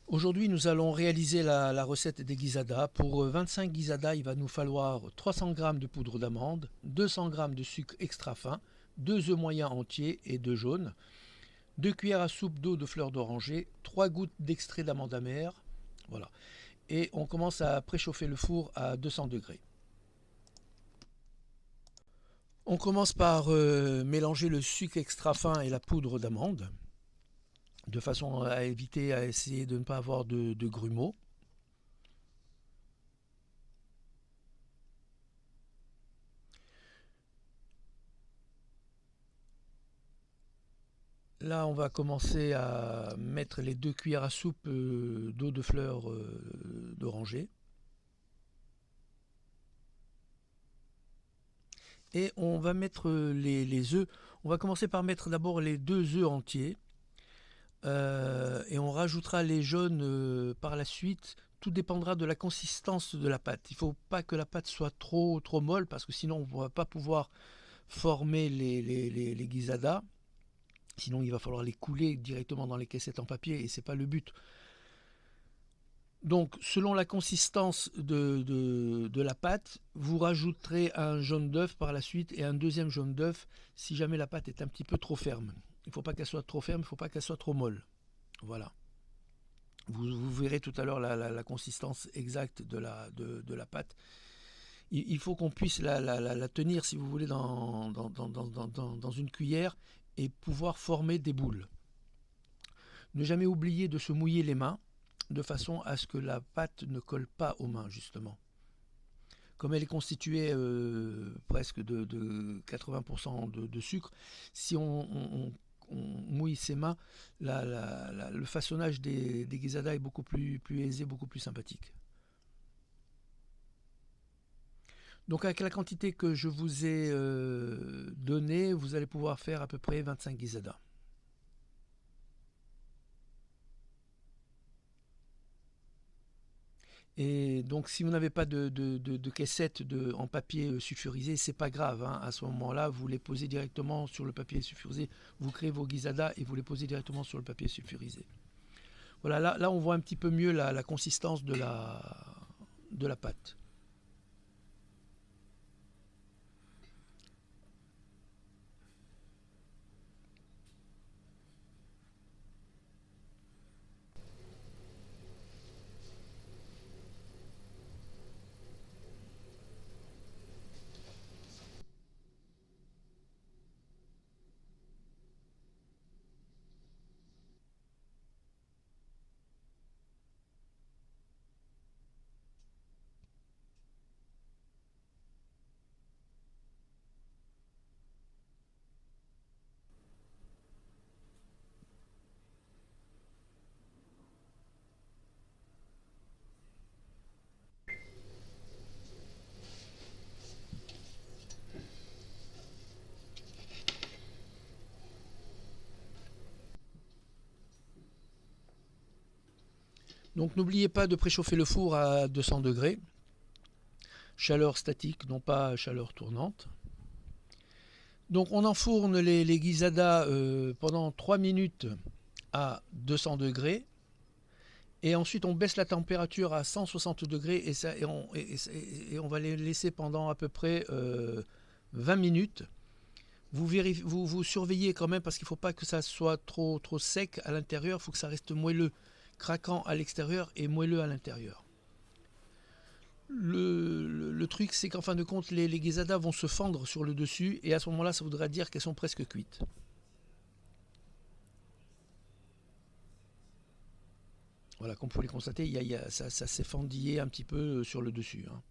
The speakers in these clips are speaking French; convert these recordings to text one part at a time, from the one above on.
Aujourd'hui, nous allons réaliser la recette des guisadas. Pour 25 guisadas, il va nous falloir 300 g de poudre d'amande, 200 g de sucre extra fin, 2 œufs moyens entiers et 2 jaunes, 2 cuillères à soupe d'eau de fleur d'oranger, 3 gouttes d'extrait d'amande amère. Voilà. Et on commence à préchauffer le four à 200 degrés. On commence par mélanger le sucre extra fin et la poudre d'amande, de façon à éviter, à essayer de ne pas avoir de grumeaux. Là, on va commencer à mettre les 2 cuillères à soupe d'eau de fleur d'oranger. Et on va mettre les œufs. On va commencer par mettre d'abord les 2 œufs entiers. Et on rajoutera les jaunes par la suite. Tout dépendra de la consistance de la pâte. Il ne faut pas que la pâte soit trop molle parce que sinon on ne va pas pouvoir former les guisadas. Sinon il va falloir les couler directement dans les caissettes en papier et ce n'est pas le but. Donc selon la consistance de la pâte, vous rajouterez un jaune d'œuf par la suite et un deuxième jaune d'œuf si jamais la pâte est un petit peu trop ferme. Il ne faut pas qu'elle soit trop ferme, il ne faut pas qu'elle soit trop molle. Voilà. Vous verrez tout à l'heure la consistance exacte de la pâte. Il faut qu'on puisse la tenir, si vous voulez, dans une cuillère et pouvoir former des boules. Ne jamais oublier de se mouiller les mains, de façon à ce que la pâte ne colle pas aux mains, justement. Comme elle est constituée presque de 80% de sucre, si on mouille ses mains, le façonnage des guisadas est beaucoup plus aisé, beaucoup plus sympathique. Donc avec la quantité que je vous ai donnée, vous allez pouvoir faire à peu près 25 guisadas. Et donc si vous n'avez pas de caissettes en papier sulfurisé, c'est pas grave, hein. À ce moment-là, vous les posez directement sur le papier sulfurisé, vous créez vos guisadas et vous les posez directement sur le papier sulfurisé. Voilà, là on voit un petit peu mieux la consistance de la pâte. Donc n'oubliez pas de préchauffer le four à 200 degrés, chaleur statique, non pas chaleur tournante. Donc on enfourne les guisadas pendant 3 minutes à 200 degrés. Et ensuite on baisse la température à 160 degrés et on va les laisser pendant à peu près 20 minutes. Vous surveillez quand même parce qu'il ne faut pas que ça soit trop sec à l'intérieur, il faut que ça reste moelleux, craquant à l'extérieur et moelleux à l'intérieur. Le truc c'est qu'en fin de compte les guisadas vont se fendre sur le dessus et à ce moment là ça voudra dire qu'elles sont presque cuites. Voilà, comme vous pouvez le constater, ça s'est fendillé un petit peu sur le dessus, hein.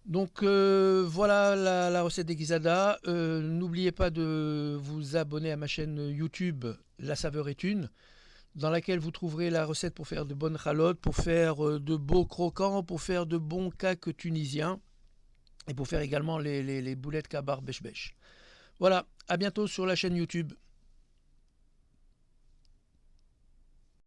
Donc voilà la recette des guisadas. N'oubliez pas de vous abonner à ma chaîne YouTube La Saveur est une, dans laquelle vous trouverez la recette pour faire de bonnes chalotes, pour faire de beaux croquants, pour faire de bons cakes tunisiens et pour faire également les boulettes kabar bêche bêche. Voilà, à bientôt sur la chaîne YouTube.